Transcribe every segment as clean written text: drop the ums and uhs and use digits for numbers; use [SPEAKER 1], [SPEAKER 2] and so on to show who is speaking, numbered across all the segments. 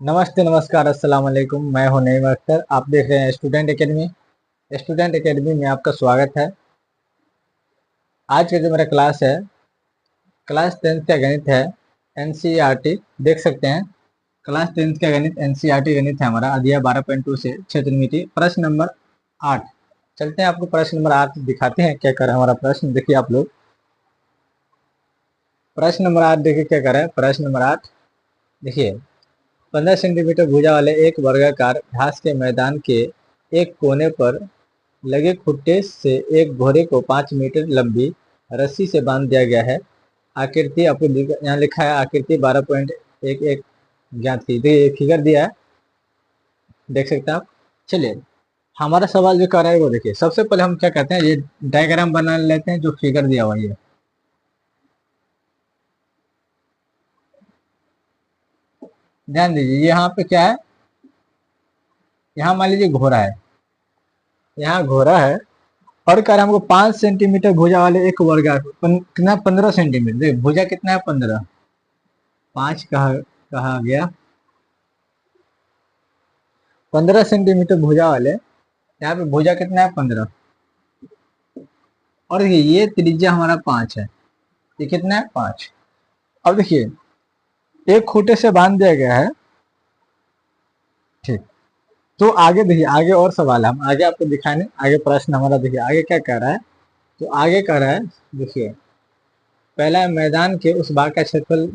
[SPEAKER 1] नमस्ते, नमस्कार, अस्सलाम वालेकुम। मैं हूं नईम अख्तर। आप देख रहे हैं स्टूडेंट एकेडमी। स्टूडेंट एकेडमी में आपका स्वागत है। आज का जो मेरा क्लास है, क्लास 10th का गणित है। एनसीईआरटी देख सकते हैं। क्लास 10th का गणित एनसीईआरटी गणित है हमारा अध्याय 12.2 से क्षेत्रमिति प्रश्न नंबर 8। चलते हैं, आपको प्रश्न नंबर 8 दिखाते हैं क्या कर हमारा प्रश्न। देखिए आप लोग, प्रश्न नंबर 8 देखिए क्या कर रहा है। प्रश्न नंबर 8 देखिए, 15 सेंटीमीटर भुजा वाले एक वर्गाकार घास के मैदान के एक कोने पर लगे खुट्टे से एक घोड़े को 5 मीटर लंबी रस्सी से बांध दिया गया है। आकृति आपको यहाँ लिखा है, आकृति 12.11 ज्ञात की। देखिए फिगर दिया है, देख सकते हैं आप। चलिए, हमारा सवाल जो कर रहा है वो देखिए। सबसे पहले हम क्या कहते हैं, ये डायग्राम बना लेते हैं जो फिगर दिया हुआ है। ध्यान दीजिए, यहाँ पे क्या है, यहाँ मान लीजिए घोड़ा है, यहाँ घोड़ा है और कह रहा है हमको 5 सेंटीमीटर भुजा वाले एक वर्ग कितना 15 सेंटीमीटर। देखिए भुजा कितना है 15, 5 कहा गया 15 सेंटीमीटर भुजा वाले। यहाँ पे भुजा कितना है 15 और देखिए ये त्रिज्या हमारा 5 है। ये कितना है 5। अब देखिए एक खूंटे से बांध दिया गया है, ठीक। तो आगे देखिए, आगे और सवाल है, हम आगे आपको दिखाने। आगे प्रश्न हमारा देखिए आगे क्या कह रहा है। तो आगे कह रहा है, देखिए पहला मैदान के उस भाग का क्षेत्रफल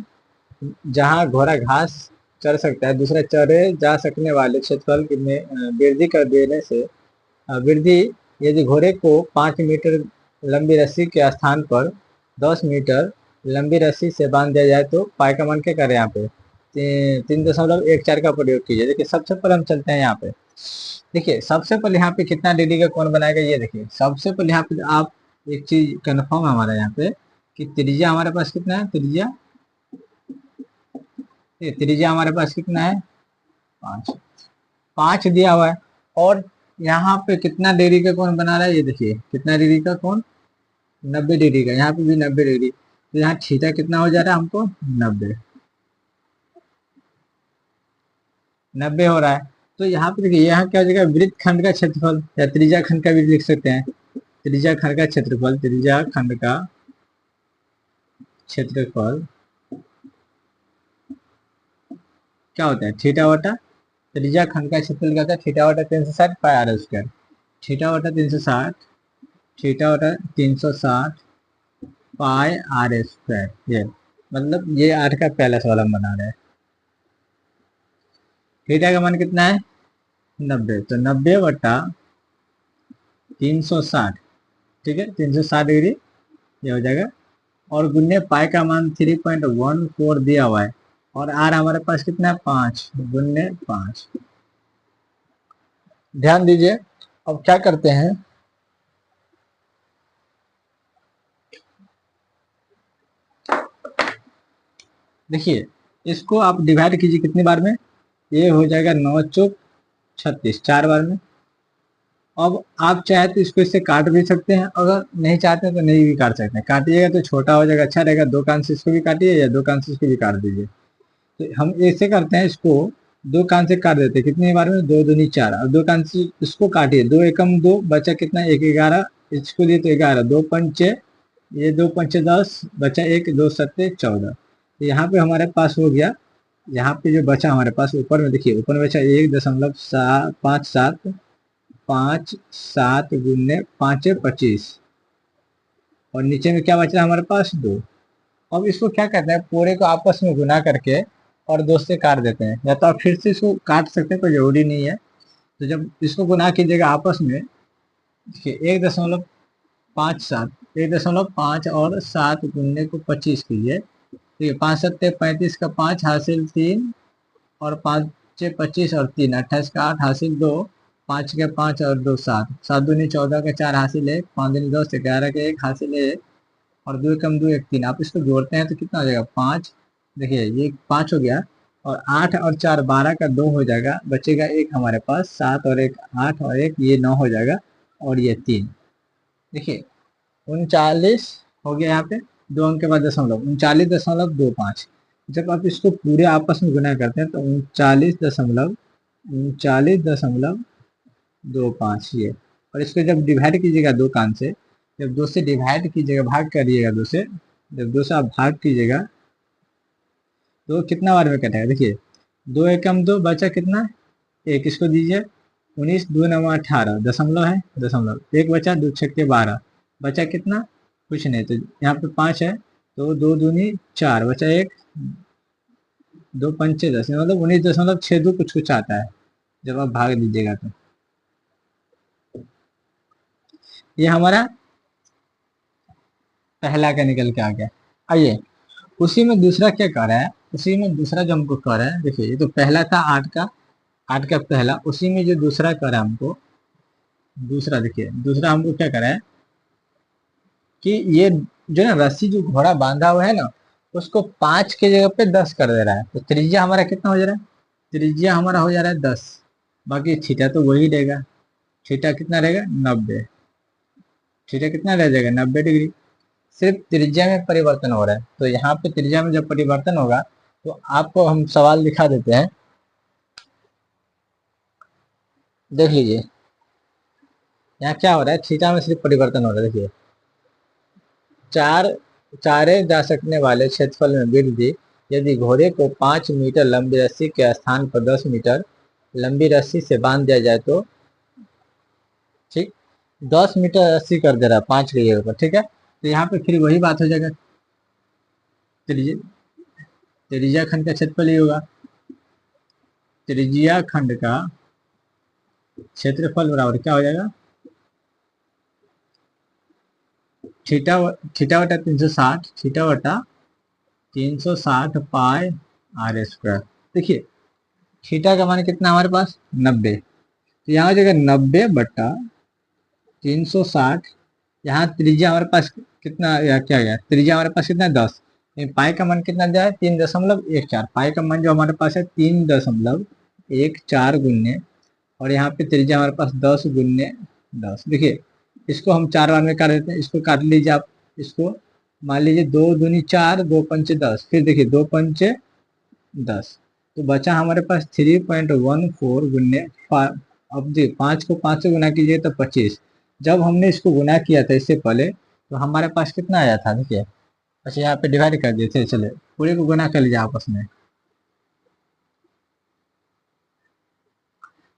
[SPEAKER 1] जहां घोड़ा घास चर सकता है, दूसरा चरे जा सकने वाले क्षेत्रफल में वृद्धि कर देने से वृद्धि यदि घोड़े को 5 मीटर लंबी रस्सी के स्थान पर 10 मीटर लंबी रस्सी से बांध दिया जाए तो पाई का मान क्या करें। यहाँ पे 3.14 का प्रयोग कीजिए। देखिए सबसे पहले हम चलते हैं यहाँ पे। देखिए सबसे पहले यहाँ पे कितना डिग्री का कोण बनाएगा, ये देखिए। सबसे पहले यहाँ पे आप एक चीज कन्फर्म है हमारा यहाँ पे कि त्रिज्या हमारे पास कितना है। त्रिज्या हमारे पास कितना है 5, 5 दिया हुआ है। और यहाँ पे कितना डिग्री का कोण बना रहा है, ये देखिए कितना डिग्री का कोण, 90 डिग्री का। यहाँ पे भी 90 डिग्री। तो यहाँ थीटा कितना हो जा रहा है हमको 90, 90 हो रहा है। तो यहाँ पे देखिए, यहाँ क्या हो जाएगा, वृत्त खंड का क्षेत्रफल या त्रिज्या खंड का भी लिख सकते हैं। त्रिज्या खंड का क्षेत्रफल, त्रिज्या खंड का क्षेत्रफल क्या होता है, थीटा बटा त्रिज्या खंड का क्षेत्रफल क्या होता है, थीटा बटा 360 पाई आर स्क्वायर। थीटा बटा 360, थीटा बटा 360 पाई आर स्क्वायर। ये मतलब ये 8 का पहला सवाल हम बना रहे हैं। थीटा का मान कितना है 90, तो 90 बटा 360, ठीक है 360 डिग्री ये हो जाएगा। और गुन्ने पाई का मान 3.14 दिया हुआ है और आर हमारे पास कितना है 5 गुन्ने 5। ध्यान दीजिए, अब क्या करते हैं, देखिए इसको आप डिवाइड कीजिए कितनी बार में। ये हो जाएगा 9 चौक 36, 4 बार में। अब आप चाहे तो इसको इससे काट भी सकते हैं, अगर नहीं चाहते हैं तो नहीं भी काट सकते हैं। काटिएगा तो छोटा हो जाएगा, अच्छा रहेगा। 2 कान से इसको भी काटिए या 2 कान से इसको भी काट दीजिए। तो हम ऐसे करते हैं, इसको 2 कान से काट देते हैं। कितनी बार में, 2 दूनी 4। और 2 कान से इसको काटिए, 2 एकम 2 बचा कितना 1, 11। इसको दिए तो 11, 2 पंचे, ये 2 पंचे 10 बचा 1, 2 सत्ते 14। तो यहाँ पे हमारे पास हो गया। यहाँ पे जो बचा हमारे पास ऊपर में देखिए, ऊपर में बचा 1.57, 5 7 गुने 5 25 और नीचे में क्या बच रहा है हमारे पास 2। अब इसको क्या कहते हैं, पूरे को आपस में गुना करके और 2 से काट देते हैं। या तो आप फिर से इसको काट सकते हैं, कोई जरूरी नहीं है। तो जब इसको गुना कीजिएगा आपस में, देखिए 1.57, 1.5 और 7 गुनने को 25 कीजिए। ठीक है, 5 7 35 का 5 हासिल 3 और 5 25 और 3 28 का 8 हासिल 2, 5 के 5 और 2 7, 7 दूनी 14 के 4 हासिल 1, 5 दूनी 10 11 के 1 हासिल 1 और 2 कम 2 1 3। आप इसको जोड़ते हैं तो कितना हो जाएगा 5। देखिए ये 5 हो गया और 8 और 4 12 का 2 हो जाएगा, बचेगा 1 हमारे पास, 7 और 1 8 और 1 ये 9 हो जाएगा और ये 3। देखिए 39 हो गया। यहाँ पे 2 अंक के बाद दशमलव, 39.25। जब आप इसको पूरे आपस में गुना करते हैं तो 39.39.25 ये। और इसको जब डिवाइड कीजिएगा दो कान से, जब दो से डिवाइड कीजिएगा, भाग करिएगा दो से, जब दो से आप भाग कीजिएगा तो कितना बार में कटेगा, देखिए 2 एकम 2 बचा कितना, एक, इसको दीजिए 19, 2 9 18, दशमलव है, दशमलव एक बचा, 2 छक्के 12, बचा कितना, कुछ नहीं, तो यहाँ पे 5 है, तो 2 दूनी 4, बचा एक, 2 पंचे 10, मतलब 19.62 कुछ कुछ आता है जब आप भाग दीजिएगा तो। ये हमारा पहला का निकल के आ गया। आइए उसी में दूसरा क्या कर रहा है, उसी में दूसरा जो हमको कर रहा है, देखिए ये तो पहला था 8 का पहला, उसी में जो दूसरा कर रहा है हमको, दूसरा देखिए दूसरा हमको क्या कर रहा है कि ये जो ना रस्सी जो घोड़ा बांधा हुआ है ना, उसको 5 के जगह पे 10 कर दे रहा है, तो त्रिज्या हमारा कितना हो जा रहा है, त्रिज्या हमारा हो जा रहा है 10, बाकी थीटा तो वही रहेगा, थीटा कितना रहेगा 90, थीटा कितना रह जाएगा 90 डिग्री, सिर्फ त्रिज्या में परिवर्तन हो रहा है। तो यहाँ पे त्रिज्या में जब परिवर्तन होगा तो आपको हम सवाल दिखा देते हैं, देख लीजिए यहाँ क्या हो रहा है, थीटा में सिर्फ परिवर्तन हो रहा है। देखिए चारे जा सकने वाले क्षेत्रफल में वृद्धि यदि घोड़े को 5 मीटर लंबी रस्सी के स्थान पर 10 मीटर लंबी रस्सी से बांध दिया जाए तो, ठीक, 10 मीटर रस्सी कर दे रहा है 5 की जगह पर, ठीक है, तो यहाँ पे फिर वही बात हो जाएगा, त्रिज्या त्रिज्या खंड का क्षेत्रफल ही होगा, त्रिज्या खंड का क्षेत्रफल बराबर क्या हो जाएगा, थीटा थीटा बटा 360, थीटा बटा 360 पाई आर स्क्वायर। देखिए थीटा का मान कितना हमारे पास 90, तो यहाँ हो जाएगा 90 बटा 360, यहाँ त्रिज्या हमारे पास कितना, या क्या गया, त्रिज्या हमारे पास कितना 10, पाई का मान कितना दिया है 3.14, पाई का मान जो हमारे पास है 3.14 गुन्ने, और यहाँ पे त्रिज्या हमारे पास 10 गुन्ने 10। देखिए इसको हम 4 बार में काट देते हैं, इसको काट लीजिए आप, इसको मान लीजिए 2 दूनी 4, 2 पंचे 10, फिर देखिए 2 पंचे 10, तो बचा हमारे पास 3.14 गुन्ने, अब देखिए 5 को 5 से गुना कीजिए तो 25, जब हमने इसको गुना किया था इससे पहले तो हमारे पास कितना आया था, देखिए, अच्छा यहाँ पे डिवाइड कर दिए थे, चले पूरे को गुना कर लीजिए आपस में,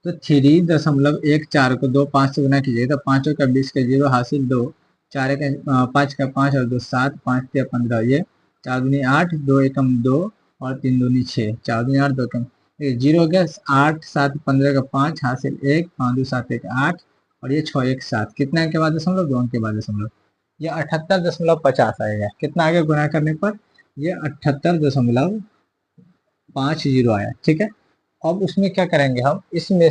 [SPEAKER 1] तो 3.14 को 2 5 से गुना कीजिए तो 5 का 20 का 0 हासिल 2, 4 का 5 का 5 और 2 7, 5 या 15, ये 4 दूनी 8, 2 एकम 2 और 3 दूनी 6, 4 दूनी 8, 2 एकम, जीरो हो गया, 8 7 15 का 5 हासिल 1, 5 2 7 1 8, और ये 6 1 7, कितना के बाद दशमलव, 2 के बाद दशमलव, ये 78.50 आएगा, कितना आगे गुना करने पर, ये 78.50 आया, ठीक है। अब उसमें क्या करेंगे हम, इसमें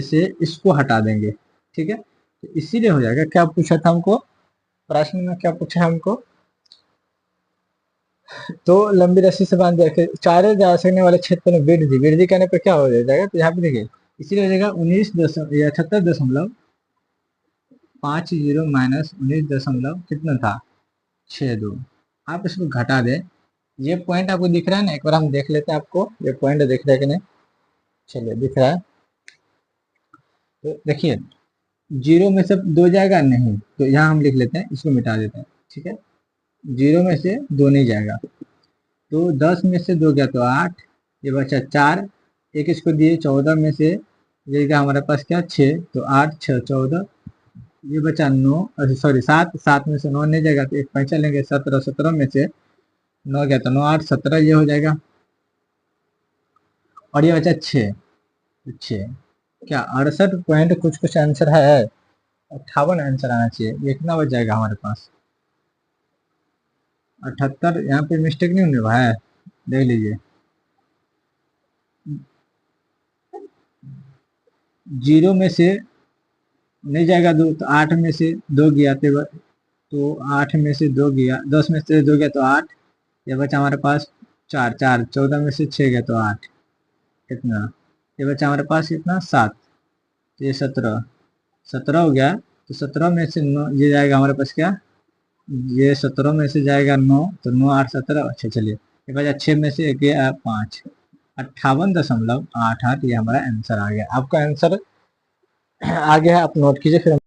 [SPEAKER 1] से इसको हटा देंगे, ठीक है, तो इसीलिए हो जाएगा, क्या पूछा था हमको प्रश्न में, क्या पूछा है हमको, तो लंबी रस्सी से बांध दिया, चारे जा सकने वाले क्षेत्र में वृद्धि, वृद्धि करने पर क्या हो जाएगा, तो यहाँ पे देखिए इसीलिए हो जाएगा 78.50 माइनस 19 कितना था 62, आप इसको घटा दें, ये पॉइंट आपको दिख रहा है ना, एक बार हम देख लेते हैं, आपको ये पॉइंट दिख रहा है कि नहीं, चलिए दिख रहा है, तो देखिए जीरो में से 2 जाएगा नहीं, तो यहाँ हम लिख लेते हैं, इसको मिटा देते हैं, ठीक है, जीरो में से 2 नहीं जाएगा, तो 10 में से 2 गया तो 8, ये बचा 4, एक इसको दिए 14 में से ये क्या हमारे पास क्या 6, तो 8 6 14, ये बचा 9, सॉरी 7, 7 में से 9 नहीं जाएगा तो एक पैंचा लेंगे, 17, 17 में से 9 गया तो 9 8 17, ये हो जाएगा, और ये बचा 6, 6 क्या 68 कुछ कुछ आंसर है, 58 आंसर आना चाहिए, ये कितना बच जाएगा हमारे पास 78, यहाँ पे मिस्टेक नहीं होने वाला है, देख लीजिए, जीरो में से नहीं जाएगा 2, तो 8 में से 2 गया, तो 8 में से 2 गया, 10 में से 2 गया तो 8, ये बचा हमारे पास 4 4, 14 में से 6 गया तो 8, कितना, ये बचा हमारे पास कितना 7, ये 17, 17 हो गया, तो 17 में से 9 ये जाएगा हमारे पास क्या, ये 17 में से जाएगा 9, तो 9 8 17, अच्छा चलिए ये बचा 6 में से गया 5, 58.88 ये हमारा आंसर आ गया। आपका आंसर आ गया है, आप नोट कीजिए फिर